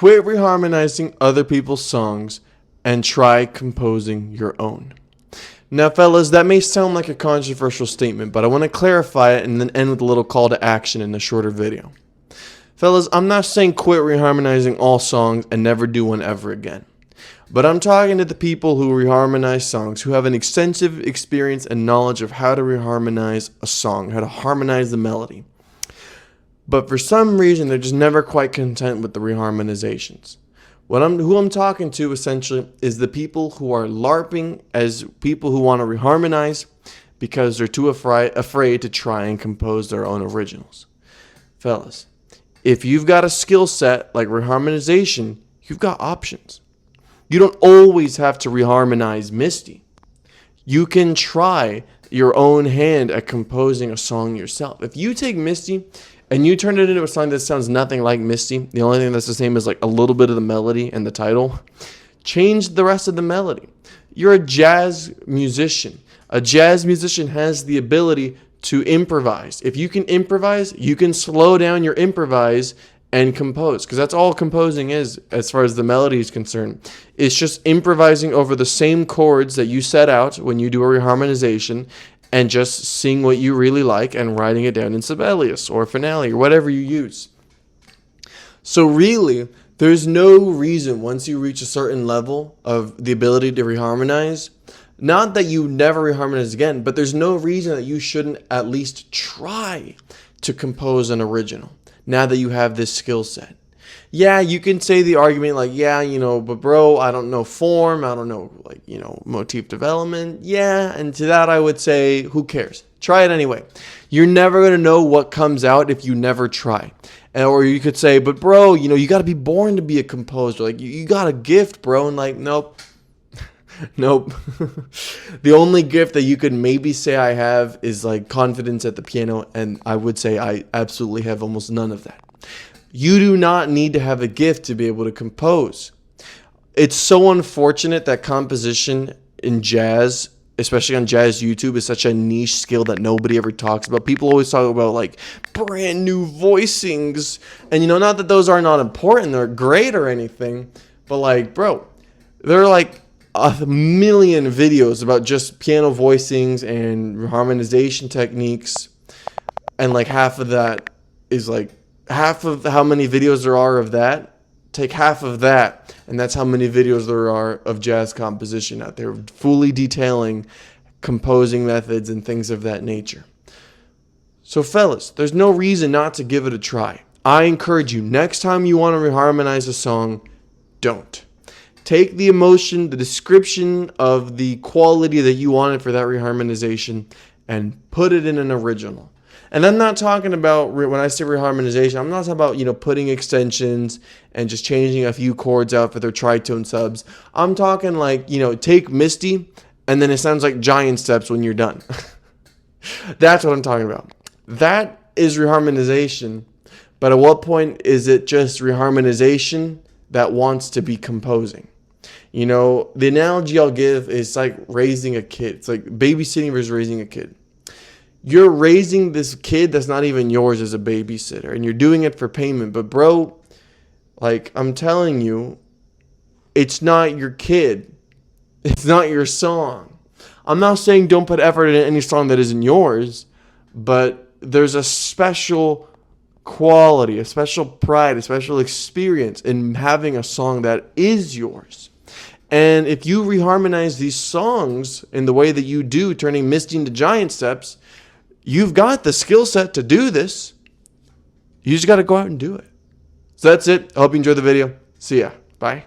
quit reharmonizing other people's songs and try composing your own. Now, fellas, that may sound like a controversial statement, but I want to clarify it and then end with a little call to action in a shorter video. Fellas, I'm not saying quit reharmonizing all songs and never do one ever again. But I'm talking to the people who reharmonize songs, who have an extensive experience and knowledge of how to reharmonize a song, how to harmonize the melody. But for some reason, they're just never quite content with the reharmonizations. Who I'm talking to essentially is the people who are LARPing as people who want to reharmonize because they're too afraid to try and compose their own originals. Fellas, if you've got a skill set like reharmonization, you've got options. You don't always have to reharmonize Misty. You can try your own hand at composing a song yourself. If you take Misty and you turn it into a song that sounds nothing like Misty, the only thing that's the same is like a little bit of the melody and the title, change the rest of the melody. You're a jazz musician. A jazz musician has the ability to improvise. If you can improvise, you can slow down your improvise and compose, because that's all composing is as far as the melody is concerned. It's just improvising over the same chords that you set out when you do a reharmonization and just seeing what you really like and writing it down in Sibelius or Finale or whatever you use. So really, there's no reason once you reach a certain level of the ability to reharmonize, not that you never reharmonize again, but there's no reason that you shouldn't at least try to compose an original now that you have this skill set. Yeah, you can say the argument like, yeah, but bro, I don't know form, I don't know, motif development. Yeah, and to that I would say, who cares? Try it anyway. You're never going to know what comes out if you never try. Or you could say, but bro, you got to be born to be a composer. Like, you got a gift, bro. And like, nope. Nope. The only gift that you could maybe say I have is like confidence at the piano, and I would say I absolutely have almost none of that. You do not need to have a gift to be able to compose. It's so unfortunate that composition in jazz, especially on jazz YouTube, is such a niche skill that nobody ever talks about. People always talk about like brand new voicings, and not that those are not important, they're great or anything, but like, bro, they're like a million videos about just piano voicings and harmonization techniques, and like half of that is like half of how many videos there are of that. Take half of that, and that's how many videos there are of jazz composition out there, fully detailing composing methods and things of that nature. So fellas, there's no reason not to give it a try. I encourage you, next time you want to reharmonize a song, don't. Take the emotion, the description of the quality that you wanted for that reharmonization, and put it in an original. And I'm not talking about, when I say reharmonization, I'm not talking about, putting extensions and just changing a few chords out for their tritone subs. I'm talking like, take Misty, and then it sounds like Giant Steps when you're done. That's what I'm talking about. That is reharmonization. But at what point is it just reharmonization that wants to be composing? The analogy I'll give is like raising a kid. It's like babysitting versus raising a kid. You're raising this kid that's not even yours as a babysitter, and you're doing it for payment. But bro, like, I'm telling you, it's not your kid. It's not your song. I'm not saying don't put effort in any song that isn't yours, but there's a special quality, a special pride, a special experience in having a song that is yours. And if you reharmonize these songs in the way that you do, turning Misty into Giant Steps, you've got the skill set to do this. You just got to go out and do it. So that's it. I hope you enjoyed the video. See ya. Bye.